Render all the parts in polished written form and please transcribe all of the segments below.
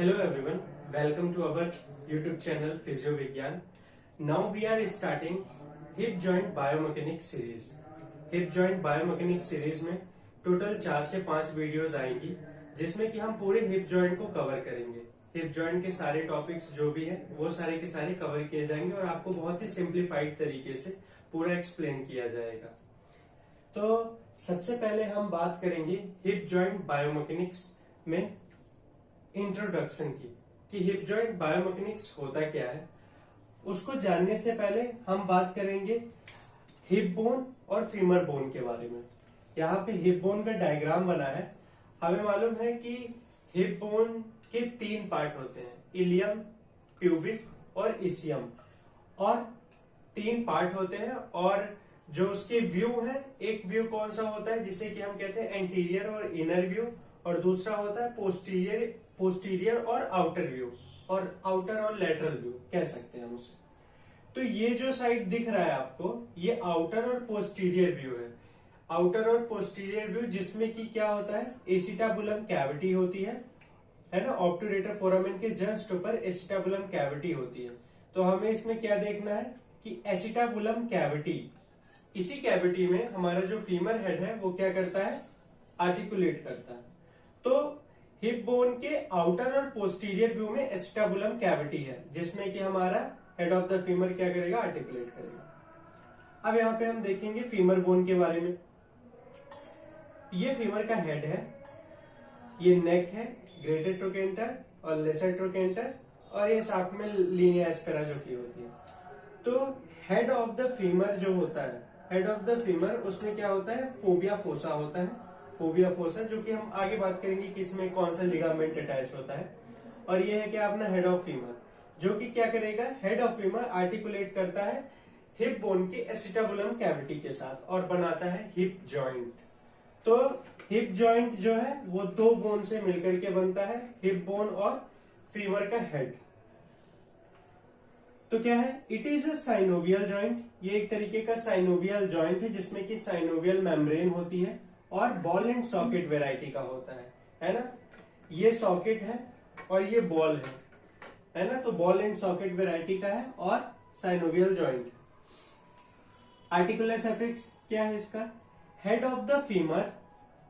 Hello everyone, welcome to our YouTube channel Physio Vigyan. Now we are starting Hip Joint Biomechanics series. Hip Joint Biomechanics series में total 4 से 5 videos आएंगी जिसमें कि हम पूरे hip joint को cover करेंगे। हिप जॉइंट के सारे टॉपिक्स जो भी हैं वो सारे के सारे कवर किए जाएंगे और आपको बहुत ही सिंप्लीफाइड तरीके से पूरा एक्सप्लेन किया जाएगा। तो सबसे पहले हम बात करेंगे हिप जॉइंट बायोमैकेनिक्स में इंट्रोडक्शन की कि हिप जॉइंट बायोमैकेनिक्स होता क्या है। उसको जानने से पहले हम बात करेंगे हिप बोन और फीमर बोन के बारे में। यहाँ पे हिप बोन का डायग्राम बना है। हमें मालूम है कि हिप बोन के 3 पार्ट होते हैं, इलियम, प्यूबिक और इसियम, और 3 पार्ट होते हैं। और जो उसके व्यू है, एक व्यू कौन सा होता है जिसे कि हम कहते हैं एंटीरियर और इनर व्यू, और दूसरा होता है पोस्टीरियर और आउटर व्यू, और आउटर और लेटरल व्यू कह सकते हैं हम उसे। तो ये जो साइड दिख रहा है आपको, ये आउटर और पोस्टीरियर व्यू है। आउटर और पोस्टीरियर व्यू जिसमें कि क्या होता है, एसिटाबुलम कैविटी होती है ना, ऑब्टूरेटर फोरामेन के जस्ट ऊपर एसिटाबुलम कैविटी होती है। तो हमें इसमें क्या देखना है कि एसिटाबुलम कैविटी, इसी कैविटी में हमारा जो फीमर हेड है वो क्या करता है, आर्टिकुलेट करता है। तो हिप बोन के आउटर और पोस्टीरियर व्यू में एसिटाबुलम कैविटी है जिसमें कि हमारा हेड ऑफ द फीमर क्या करेगा, आर्टिकुलेट करेगा। अब यहाँ पे हम देखेंगे फीमर बोन के बारे में। ये फीमर का हेड है, ये नेक है, ग्रेटर ट्रोकेंटर और लेसर ट्रोकेंटर, और ये साथ में लीनिया एस्पेरा जो की होती है। तो हेड ऑफ द फीमर जो होता है, हेड ऑफ द फीमर, उसमें क्या होता है, फोबिया फोसा होता है। फोबिया फोसा, जो कि हम आगे बात करेंगे कि इसमें कौन सा लिगामेंट अटैच होता है। और ये है क्या, अपना हेड ऑफ फीमर, जो कि क्या करेगा, हेड ऑफ फीमर आर्टिकुलेट करता है हिप बोन के एसिटाबुलम कैविटी के साथ और बनाता है हिप जॉइंट। तो हिप जॉइंट जो है वो 2 बोन से मिलकर के बनता है, हिप बोन और फीमर का हेड। तो क्या है, it is a synovial joint. ये एक तरीके का साइनोवियल जॉइंट है जिसमें कि साइनोवियल मेम्ब्रेन होती है और बॉल एंड सॉकेट वेराइटी का होता है ना। ये सॉकेट है और ये बॉल है ना। तो बॉल एंड सॉकेट वेराइटी का है और साइनोवियल जॉइंट। आर्टिकुलर सफिक्स क्या है इसका, head of the femur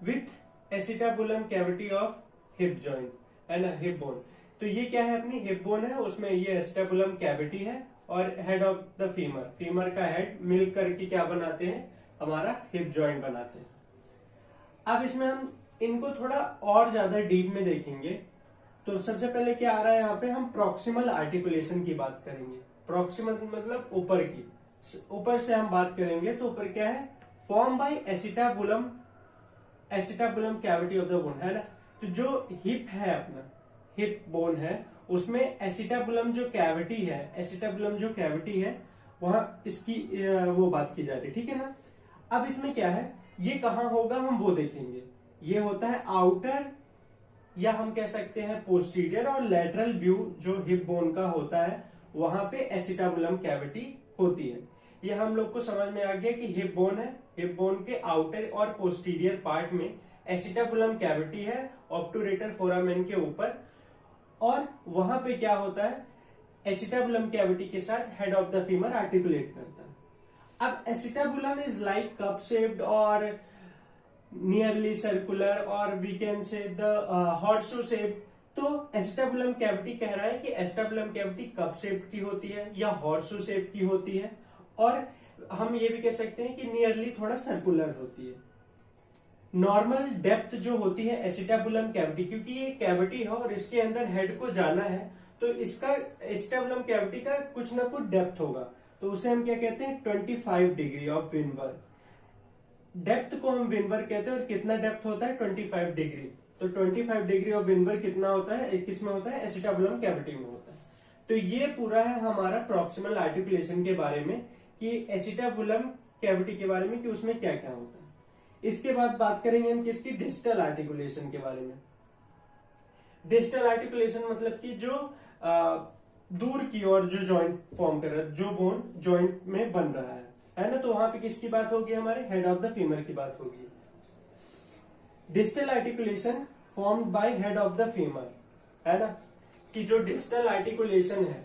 with acetabulum cavity of hip joint, है ना, हिप बोन। तो ये क्या है, अपनी हिप बोन है, उसमें ये एसिटाबुलम कैविटी है और head of the femur, femur का हेड मिल करके क्या बनाते हैं, हमारा हिप जॉइंट बनाते हैं। अब इसमें हम इनको थोड़ा और ज्यादा डीप में देखेंगे। तो सबसे पहले क्या आ रहा है यहाँ पे, हम प्रॉक्सिमल आर्टिकुलेशन की बात करेंगे। प्रॉक्सिमल मतलब ऊपर की, ऊपर से हम बात करेंगे। तो ऊपर क्या है, form by acetabulum cavity of the bone, है ना। तो जो हिप है, अपना हिप बोन है, उसमें एसिटाबुलम जो कैविटी है वहां इसकी वो बात की जा रही है, ठीक है ना। अब इसमें क्या है, ये कहां होगा हम वो देखेंगे। ये होता है आउटर, या हम कह सकते हैं पोस्टीरियर और लेटरल व्यू जो हिप बोन का होता है, वहां पे एसिटाबुलम कैविटी होती है। ये हम लोग को समझ में आ गया कि हिप बोन है, हिप बोन के आउटर और पोस्टीरियर पार्ट में एसिटाबुलम कैविटी है ऑब्टूरेटर फोरामेन के ऊपर, और वहां पे क्या होता है, एसिटाबुलम कैविटी के साथ head of the femur articulate करता है। अब acetabulum is like cup shaped और नियरली सर्कुलर, और we can say the horseshoe shape. तो एसिटाबुलम कैविटी कह रहा है कि एसिटाबुलम कैविटी कप शेप की होती है या हॉर्सशू शेप की होती है, और हम ये भी कह सकते हैं कि नियरली थोड़ा सर्कुलर होती है। नॉर्मल डेप्थ जो होती है एसिटाबुलम कैविटी, क्योंकि ये कैविटी है और इसके अंदर हेड को जाना है, तो इसका एसिटाबुलम कैविटी का कुछ ना कुछ डेप्थ होगा। तो उसे हम क्या कहते हैं, 25 डिग्री ऑफ विनबर। डेप्थ को हम विनबर कहते हैं, और कितना डेप्थ होता है, 25 डिग्री। तो 25 डिग्री ऑफ विनबर कितना होता है, किसमें होता है, एसिटाबुलम कैविटी में होता है। तो ये पूरा है हमारा प्रॉक्सिमल आर्टिकुलेशन के बारे में, कि एसिटाबुलम कैविटी के बारे में, कि उसमें क्या क्या होता है। इसके बाद बात करेंगे हम किसकी, डिस्टल आर्टिकुलेशन के बारे में। डिस्टल आर्टिकुलेशन मतलब कि जो दूर की ओर जो जॉइंट फॉर्म कर रहा है, जो बोन जॉइंट में बन रहा है ना। तो वहां पे किसकी बात होगी, हमारे हेड ऑफ द फीमर की बात होगी। Distal articulation formed by head of the femur, है ना। कि जो डिस्टल आर्टिकुलेशन है,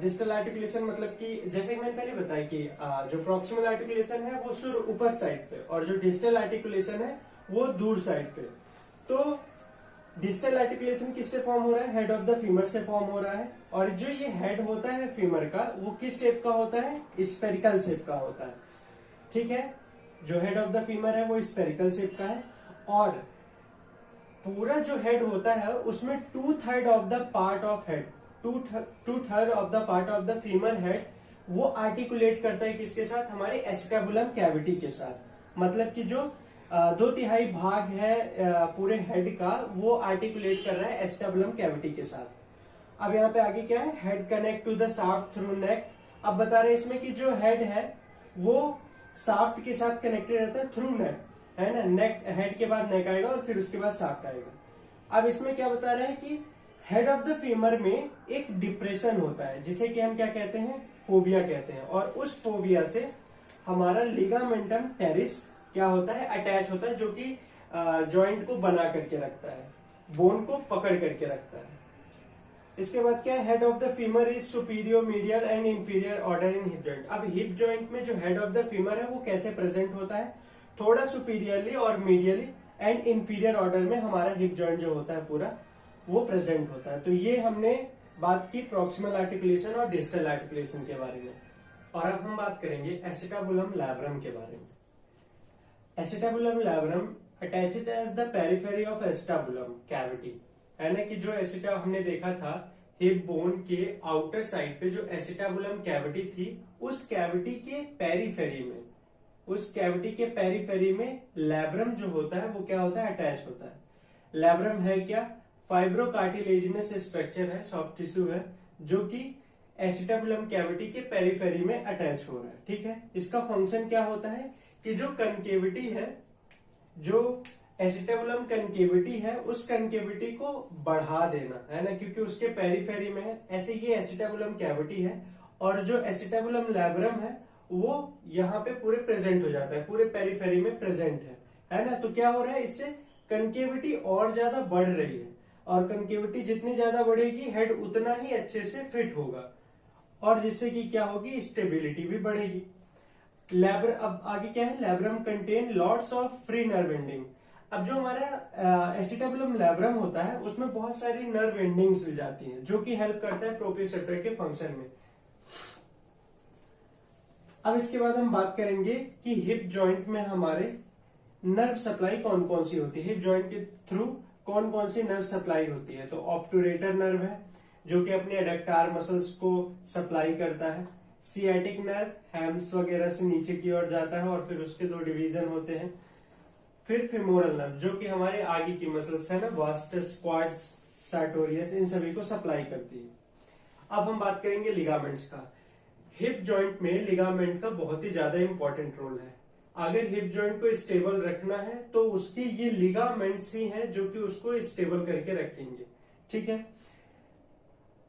डिस्टल आर्टिकुलेशन मतलब कि जैसे कि मैंने पहले बताया कि जो प्रॉक्सिमल आर्टिकुलेशन है वो सुर ऊपर साइड पे और जो डिस्टल आर्टिकुलेशन है वो दूर साइड पे। तो डिस्टल आर्टिकुलेशन किससे फॉर्म हो रहा है? हेड ऑफ द फीमर से फॉर्म हो रहा है। और जो ये हेड होता है फीमर का वो किस शेप का होता है? स्फेरिकल शेप का होता है। ठीक है, जो हेड ऑफ द फीमर है वो स्फेरिकल शेप का है और पूरा जो हेड होता है उसमें 2/3 of the part of head, 2/3 of the part of the femur head वो आर्टिकुलेट करता है किसके साथ? हमारे एसिटाबुलम कैविटी के साथ। मतलब कि जो 2/3 भाग है पूरे हेड का वो आर्टिकुलेट कर रहा है एसिटाबुलम कैविटी के साथ। अब यहाँ पे आगे क्या है? Head connect to the shaft through neck. अब बता रहे हैं इसमें कि जो हेड है वो शाफ्ट के साथ कनेक्टेड रहता है थ्रू नेक, है ना। नेक, हेड के बाद नेक आएगा और फिर उसके बाद शाफ्ट आएगा। अब इसमें क्या बता रहे हैं कि हेड ऑफ द फीमर में एक डिप्रेशन होता है जिसे कि हम क्या कहते हैं? फोबिया कहते हैं। और उस फोबिया से हमारा लिगामेंटम टेरिस क्या होता है? अटैच होता है, जो कि जॉइंट को बना करके रखता है, बोन को पकड़ करके रखता है। इसके बाद क्या है? Head of the femur is superior, medial and inferior order in hip joint. अब हिप जॉइंट में जो हेड ऑफ द फीमर है वो कैसे प्रेजेंट होता है? थोड़ा सुपीरियरली और मीडियली एंड इंफीरियर ऑर्डर में हमारा हिप जॉइंट जो होता है पूरा वो प्रेजेंट होता है। तो ये हमने बात की प्रॉक्सिमल आर्टिकुलेशन और डिस्टल आर्टिकुलेशन के बारे में। और अब हम बात करेंगे एसिटाबुलम लैब्रम के बारे में। Acetabulum labrum attached as the periphery of acetabulum cavity, है ना। कि जो एसिटा हमने देखा था हिप बोन के आउटर साइड पे जो एसिटाबुलम कैविटी थी, उस कैविटी के पेरिफेरी में, उस कैविटी के पेरिफेरी में लैब्रम जो होता है वो क्या होता है? अटैच होता है। लैब्रम है क्या? फाइब्रोकार्टिलेजिनस स्ट्रक्चर है, सॉफ्ट टिश्यू है जो कि एसिटाबुलम कैविटी के पेरिफेरी में अटैच हो रहा है। ठीक है, इसका फंक्शन क्या होता है कि जो कनकेविटी है, जो एसिटाबुलम कनकेविटी है, उस कनकेविटी को बढ़ा देना, है ना, क्योंकि उसके पेरिफेरी में है। ऐसे ये एसिटाबुलम कैविटी है और जो एसिटाबुलम लैब्रम है वो यहाँ पे पूरे प्रेजेंट हो जाता है, पूरे पेरिफेरी में प्रेजेंट है ना। तो क्या हो रहा है? इससे कनकेविटी और ज्यादा बढ़ रही है और कनकेविटी जितनी ज्यादा बढ़ेगी हेड उतना ही अच्छे से फिट होगा और जिससे कि क्या होगी? स्टेबिलिटी भी बढ़ेगी। अब आगे क्या है? Labrum contain lots of free nerve ending. अब जो हमारा एसिटाबुलम लैब्रम होता है उसमें बहुत सारी नर्व एंडिंग्स मिल जाती हैं जो कि हेल्प करता है प्रोप्रियोसेप्टर के फंक्शन में। अब इसके बाद हम बात करेंगे कि हिप जॉइंट में हमारे नर्व सप्लाई कौन कौन सी होती है, हिप जॉइंट के थ्रू कौन कौन सी नर्व सप्लाई होती है। तो ऑब्टुरेटर नर्व है जो कि अपने एडक्टार मसल्स को सप्लाई करता है। सियाटिक नर्व हैम्स वगैरह से नीचे की ओर जाता है और फिर उसके दो डिवीजन होते हैं। फिर फेमोरल नर्व जो कि हमारे आगे की मसल्स है ना, वास्टस, क्वाड्स, सार्टोरियस, इन सभी को सप्लाई करती है। अब हम बात करेंगे लिगामेंट्स का। हिप जॉइंट में लिगामेंट का बहुत ही ज्यादा इंपॉर्टेंट रोल है। अगर हिप जॉइंट को स्टेबल रखना है तो उसके ये लिगामेंट्स ही हैं जो कि उसको स्टेबल करके रखेंगे। ठीक है,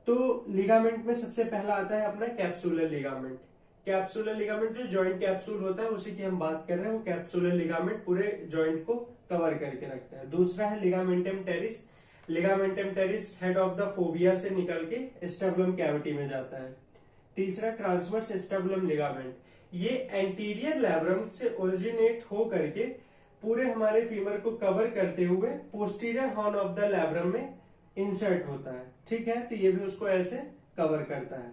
तो लिगामेंट में सबसे पहला आता है अपना कैप्सुलर लिगामेंट। कैप्सुलर लिगामेंट जो जॉइंट कैप्सूल होता है उसी की हम बात कर रहे हैं। वो कैप्सुलर लिगामेंट पूरे जॉइंट को कवर करके रखता है। दूसरा है ligamentum terrace. Ligamentum terrace head of the fovea से निकल के स्टेबुलम कैविटी में जाता है। तीसरा ट्रांसवर्स स्टेबुलम लिगामेंट, ये एंटीरियर लैब्रम से ओरिजिनेट हो करके पूरे हमारे फीमर को कवर करते हुए posterior horn of the labrum में इंसर्ट होता है। ठीक है, तो ये भी उसको ऐसे कवर करता है।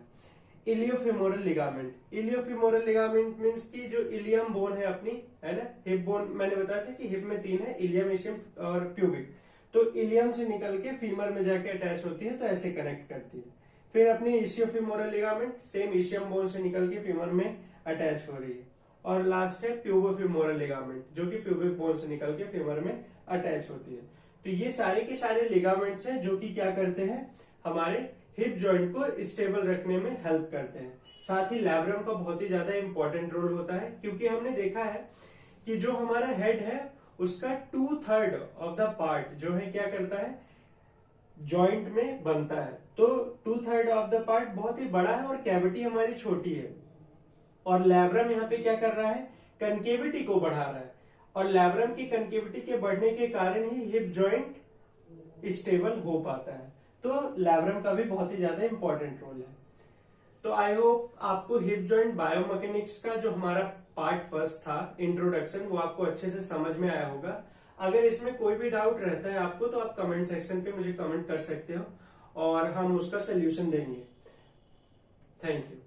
इलियोफेमोरल लिगामेंट, इलियोफेमोरल लिगामेंट मींस की जो इलियम बोन है अपनी, है ना, हिप बोन मैंने बताया था कि हिप में 3 है, इलियम, इशियम और प्यूबिक। तो इलियम से निकल के फीमर में जाके अटैच होती है तो ऐसे कनेक्ट करती है। फिर अपनी इशियोफेमोरल लिगामेंट सेम इशियम बोन से निकल के फीमर में अटैच हो रही है। और लास्ट है प्यूबोफेमोरल लिगामेंट जो कि प्यूबिक बोन से निकल के फीमर में अटैच होती है। तो ये सारे के सारे लिगामेंट्स हैं जो कि क्या करते हैं? हमारे हिप जॉइंट को स्टेबल रखने में हेल्प करते हैं। साथ ही लैब्रम का बहुत ही ज्यादा इंपॉर्टेंट रोल होता है क्योंकि हमने देखा है कि जो हमारा हेड है उसका 2/3 ऑफ द पार्ट जो है क्या करता है? जॉइंट में बनता है। तो 2/3 ऑफ द पार्ट बहुत ही बड़ा है और कैविटी हमारी छोटी है। और लैब्रम यहाँ पे क्या कर रहा है? कनकेविटी को बढ़ा रहा है और लैब्रम की कनकेविटी के बढ़ने के कारण ही हिप जॉइंट स्टेबल हो पाता है। तो लैब्रम का भी बहुत ही ज्यादा इंपॉर्टेंट रोल है। तो आई होप आपको हिप जॉइंट बायोमैकेनिक्स का जो हमारा पार्ट फर्स्ट था इंट्रोडक्शन, वो आपको अच्छे से समझ में आया होगा। अगर इसमें कोई भी डाउट रहता है आपको तो आप कमेंट सेक्शन पे मुझे कमेंट कर सकते हो और हम उसका सोल्यूशन देंगे। Thank you.